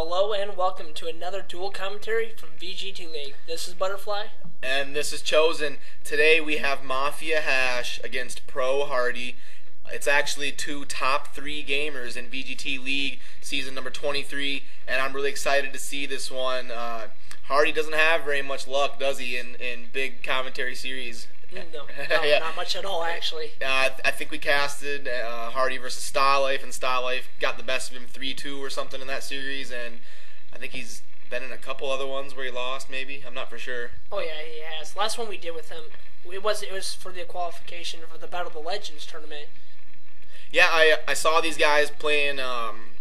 Hello and welcome to another dual commentary from VGT League. This is Butterfly. And this is Chosen. Today we have MaFia.HasH against HaRDy. It's actually two top 3 gamers in VGT League season number 23, and I'm really excited to see this one. HaRDy doesn't have very much luck, does he, in big commentary series? No, Yeah. not much at all, actually. I think we casted HaRDy versus StarLife, and StarLife got the best of him 3-2 or something in that series, and I think he's been in a couple other ones where he lost, maybe. I'm not for sure. Oh yeah, he has. Last one we did with him, it was for the qualification for the Battle of the Legends tournament. Yeah, I saw these guys playing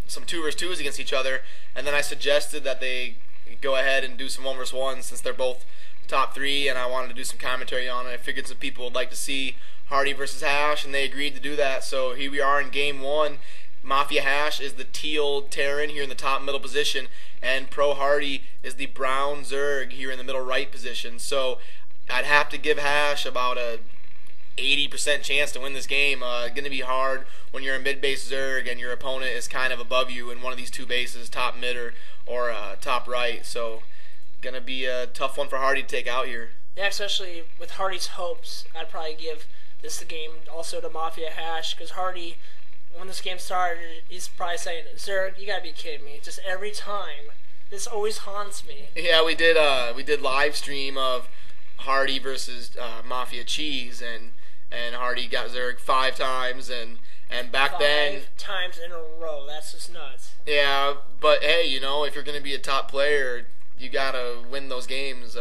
some 2 vs 2s against each other, and then I suggested that they go ahead and do some 1 vs 1 since they're both top 3, and I wanted to do some commentary on it. I figured some people would like to see HaRDy versus HasH, and they agreed to do that. So here we are in game 1. MaFia.HasH is the teal Terran here in the top middle position, and HaRDy is the brown Zerg here in the middle right position. So I'd have to give HasH about a 80% chance to win this game. Going to be hard when you're a mid-base Zerg and your opponent is kind of above you in one of these 2 bases, top mid or top right. So going to be a tough one for HaRDy to take out here. Yeah, especially with HaRDy's hopes, I'd probably give this the game also to MaFia.HasH, because HaRDy, when this game started, he's probably saying, "Zerg, you gotta be kidding me! Just every time, this always haunts me." Yeah, we did live stream of HaRDy versus Mafia Cheese, and HaRDy got Zerg 5 times, and back then 5 times in a row. That's just nuts. Yeah, but hey, you know, if you're gonna be a top player, you gotta win those games.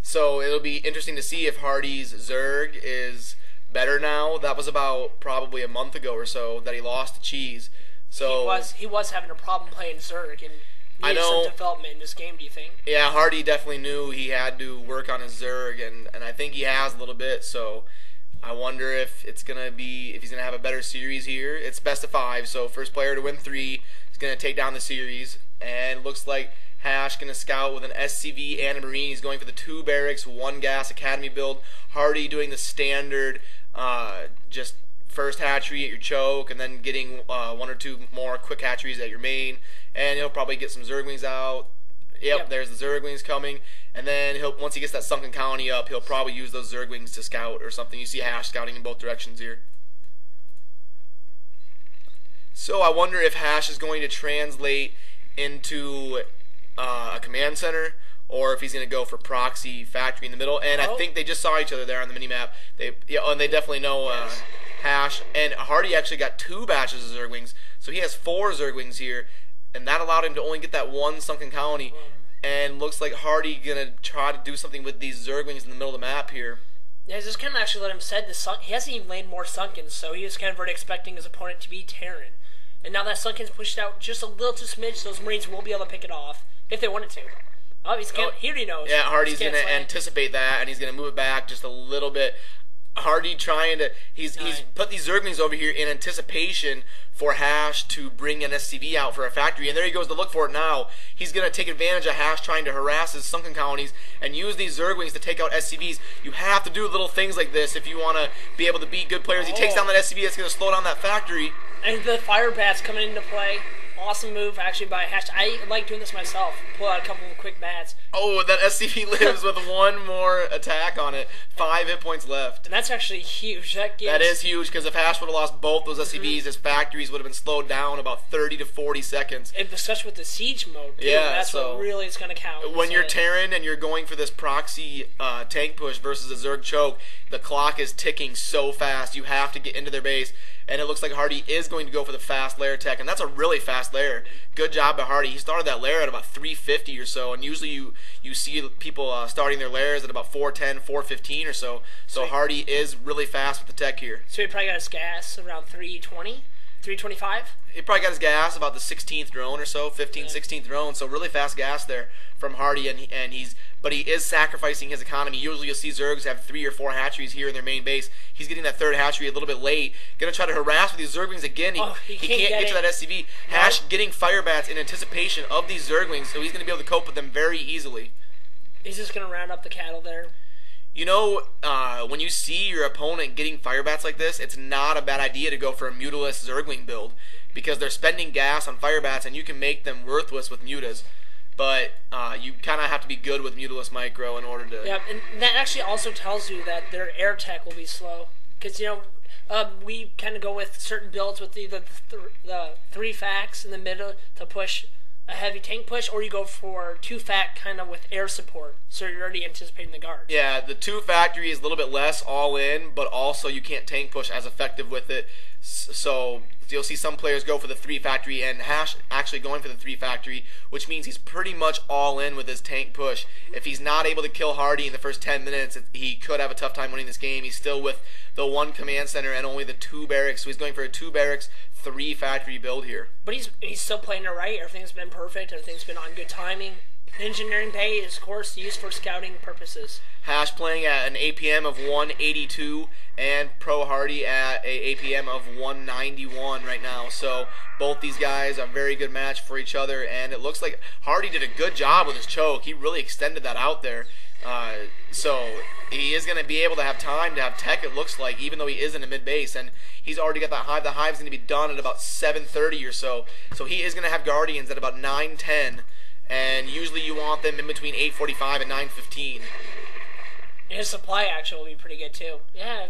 So it'll be interesting to see if HaRDy's Zerg is better now. That was about probably a month ago or so that he lost to Cheese. So he was having a problem playing Zerg, and I needed know some development in this game. Do you think? Yeah, HaRDy definitely knew he had to work on his Zerg, and I think he has a little bit. So I wonder if he's gonna have a better series here. It's best of 5, so first player to win 3 is gonna take down the series, and it looks like HasH gonna scout with an SCV and a Marine. He's going for the 2 barracks, 1 gas academy build. HaRDy doing the standard, just first hatchery at your choke, and then getting 1 or 2 more quick hatcheries at your main. And he'll probably get some Zerglings out. Yep, there's the Zerglings coming. And then once he gets that sunken colony up, he'll probably use those Zerglings to scout or something. You see HasH scouting in both directions here. So I wonder if HasH is going to translate into a command center, or if he's going to go for proxy factory in the middle. And I think they just saw each other there on the minimap. And they definitely know HasH. And HaRDy actually got 2 batches of Zerglings, so he has 4 Zerglings here, and that allowed him to only get that 1 sunken colony. And looks like HaRDy going to try to do something with these Zerglings in the middle of the map here. Yeah, just kind of actually let him set the he hasn't even laid more sunkens, so he was kind of already expecting his opponent to be Terran. And now that sunken's pushed out just a little too smidge, those Marines will be able to pick it off if they wanted to. Oh, he already knows. Yeah, HaRDy's going to anticipate that, and he's going to move it back just a little bit. HaRDy trying to, he's put these Zerglings over here in anticipation for HasH to bring an SCV out for a factory, and there he goes to look for it now. He's going to take advantage of HasH trying to harass his sunken colonies and use these Zerglings to take out SCVs. You have to do little things like this if you want to be able to beat good players. He takes down that SCV, that's going to slow down that factory. And the fire bats coming into play. Awesome move actually by HasH. I like doing this myself. Pull out a couple of quick bats. Oh, that SCV lives with 1 more attack on it. 5 hit points left. And that's actually huge. That is huge, because if HasH would have lost both those SCVs, his factories would have been slowed down about 30 to 40 seconds. And especially with the siege mode, too. Yeah, that's what really is going to count. When you're Terran and you're going for this proxy tank push versus a Zerg choke, the clock is ticking so fast. You have to get into their base. And it looks like HaRDy is going to go for the fast lair tech, and that's a really fast lair. Good job by HaRDy. He started that lair at about 350 or so, and usually you see people starting their lairs at about 410, 415 or so. So HaRDy is really fast with the tech here. So he probably got his gas around 320, 325? He probably got his gas about the 16th drone or so, 15th, 16th drone. So really fast gas there from HaRDy, but he is sacrificing his economy. Usually you'll see Zergs have 3 or 4 hatcheries here in their main base. He's getting that 3rd hatchery a little bit late. Gonna try to harass with these Zerglings again. He can't get to that SCV. HasH getting fire bats in anticipation of these Zerglings, so he's gonna be able to cope with them very easily. He's just gonna round up the cattle there. You know, when you see your opponent getting fire bats like this, it's not a bad idea to go for a Mutalist Zergling build. because they're spending gas on fire bats, and you can make them worthless with mutas. But you kind of have to be good with mutaless micro in order to... Yeah, and that actually also tells you that their air tech will be slow. Because, we kind of go with certain builds with either the 3 facts in the middle to push a heavy tank push, or you go for 2 fact kind of with air support, so you're already anticipating the guard. Yeah, the 2 factory is a little bit less all in, but also you can't tank push as effective with it. So you'll see some players go for the 3 factory, and HaRDy actually going for the 3 factory, which means he's pretty much all in with his tank push. If he's not able to kill HaRDy in the first 10 minutes, he could have a tough time winning this game. He's still with the 1 command center and only the 2 barracks, so he's going for a 2 barracks, 3 factory build here. But he's still playing it right. Everything's been perfect. Everything's been on good timing. Engineering bay is, of course, used for scouting purposes. HaRDy playing at an APM of 182 and Pro HaRDy at a APM of 191 right now. So both these guys are a very good match for each other, and it looks like HaRDy did a good job with his choke. He really extended that out there. So he is going to be able to have time to have tech, it looks like, even though he is in a mid-base, and he's already got that hive. The hive's going to be done at about 7:30 or so. So he is going to have Guardians at about 9:10, and usually you want them in between 8:45 and 9:15. His supply actually will be pretty good too. Yeah,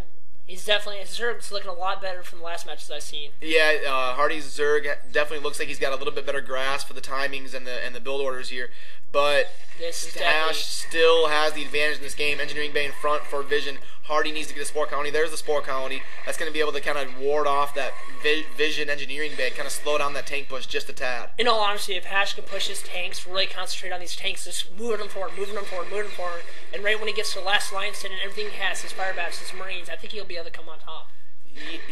his Zerg's looking a lot better from the last matches I've seen. Yeah, HaRDy's Zerg definitely looks like he's got a little bit better grasp for the timings and the build orders here. But HaRDy still has the advantage in this game. Engineering bay in front for vision. HaRDy needs to get a spore colony. There's the spore colony. That's going to be able to kind of ward off that vision engineering bay, kind of slow down that tank push just a tad. In all honesty, if HaRDy can push his tanks, really concentrate on these tanks, just moving them forward, and right when he gets to the last line stand and everything he has, his fire bats, his marines, I think he'll be able to come on top.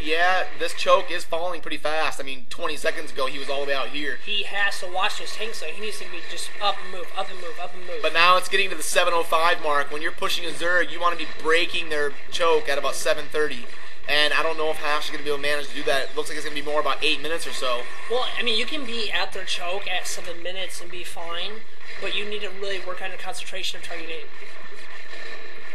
Yeah, this choke is falling pretty fast. I mean, 20 seconds ago, he was all the way out here. He has to watch those tanks, though. He needs to be just up and move, up and move, up and move. But now it's getting to the 7:05 mark. When you're pushing a Zerg, you want to be breaking their choke at about 7:30. And I don't know if HaRDy is going to be able to manage to do that. It looks like it's going to be more about 8 minutes or so. Well, I mean, you can be at their choke at 7 minutes and be fine, but you need to really work on your concentration of targeting.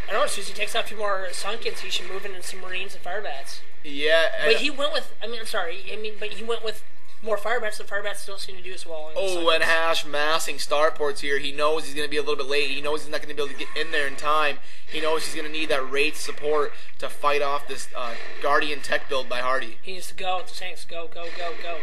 I don't know, as soon as he takes out a few more Sunkens, he should move into some Marines and fire bats. Yeah. But he went with, but he went with more fire bats. The fire bats don't seem to do as well. And HaRDy massing starports here. He knows he's going to be a little bit late. He knows he's not going to be able to get in there in time. He knows he's going to need that rate support to fight off this Guardian tech build by HaRDy. He needs to go with the tanks. Go, go, go, go.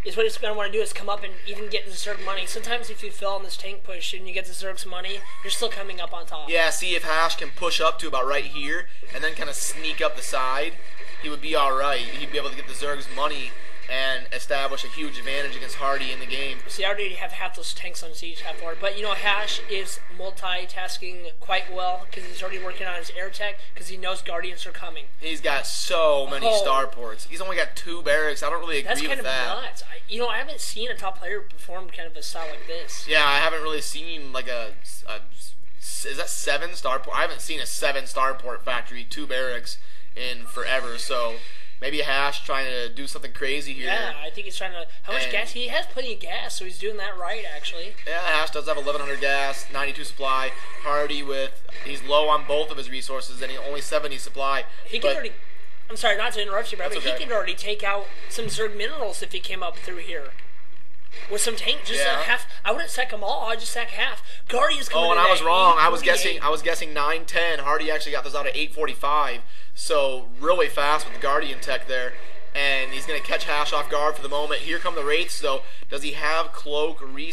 Is what he's going to want to do is come up and even get the Zerg money. Sometimes if you fail on this tank push and you get the Zerg's money, you're still coming up on top. Yeah, see if HaRDy can push up to about right here and then kind of sneak up the side, he would be alright. He'd be able to get the Zerg's money and establish a huge advantage against HaRDy in the game. See, I already have half those tanks on siege, half forward. But, HaRDy is multitasking quite well because he's already working on his air tech because he knows Guardians are coming. He's got so many starports. He's only got 2 barracks. I don't really agree with that. That's kind of nuts. I haven't seen a top player perform kind of a style like this. Yeah, I haven't really seen like is that 7 starport? I haven't seen a 7 starport factory, 2 barracks in forever, so maybe HaRDy trying to do something crazy here. Yeah, I think he's trying to... How much gas? He has plenty of gas, so he's doing that right, actually. Yeah, HaRDy does have 1,100 gas, 92 supply. HaRDy he's low on both of his resources, and he only 70 supply. He can already... I'm sorry, not to interrupt you, but he can already take out some Zerg minerals if he came up through here. With some tank, just half. I wouldn't sack them all. I'd just sack half. Guardians coming in. Oh, and I was wrong. I was guessing 9:10. HaRDy actually got those out at 8:45. So really fast with the Guardian tech there, and he's going to catch HaRDy off guard for the moment. Here come the wraiths, though. Does he have cloak reset?